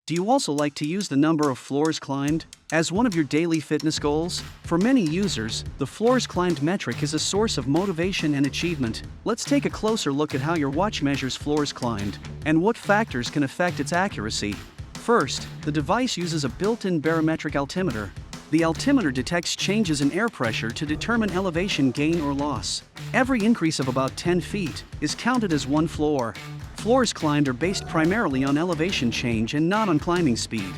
Do you also like to use the number of floors climbed as one of your daily fitness goals? For many users, the floors climbed metric is a source of motivation and achievement. Let's take a closer look at how your watch measures floors climbed and what factors can affect its accuracy. First, the device uses a built-in barometric altimeter. The altimeter detects changes in air pressure to determine elevation gain or loss. Every increase of about 10 feet is counted as one floor. Floors climbed are based primarily on elevation change and not on climbing speed.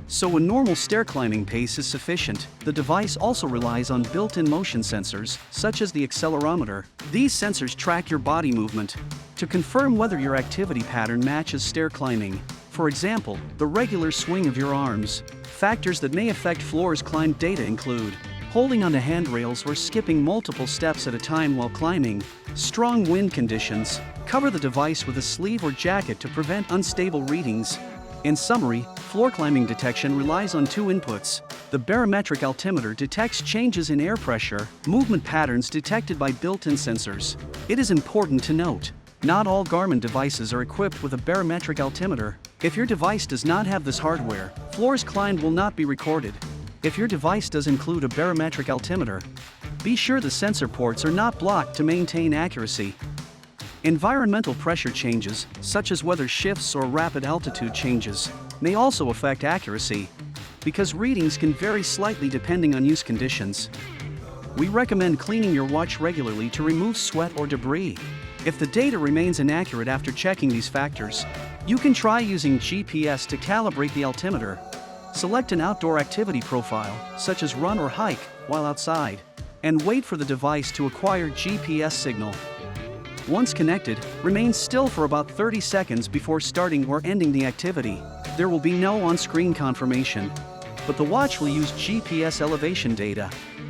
So a normal stair climbing pace is sufficient. The device also relies on built-in motion sensors, such as the accelerometer. These sensors track your body movement to confirm whether your activity pattern matches stair climbing. For example, the regular swing of your arms. Factors that may affect floors climbed data include holding onto handrails or skipping multiple steps at a time while climbing, strong wind conditions. Cover the device with a sleeve or jacket to prevent unstable readings. In summary, floor climbing detection relies on two inputs. The barometric altimeter detects changes in air pressure, movement patterns detected by built-in sensors. It is important to note, not all Garmin devices are equipped with a barometric altimeter. If your device does not have this hardware, floors climbed will not be recorded. If your device does include a barometric altimeter, be sure the sensor ports are not blocked to maintain accuracy. Environmental pressure changes, such as weather shifts or rapid altitude changes, may also affect accuracy, because readings can vary slightly depending on use conditions. We recommend cleaning your watch regularly to remove sweat or debris. If the data remains inaccurate after checking these factors, you can try using GPS to calibrate the altimeter. Select an outdoor activity profile, such as run or hike, while outside, and wait for the device to acquire GPS signal. Once connected, remain still for about 30 seconds before starting or ending the activity. There will be no on-screen confirmation, but the watch will use GPS elevation data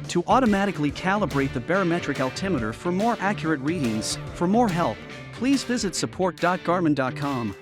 to automatically calibrate the barometric altimeter for more accurate readings. For more help, please visit support.garmin.com.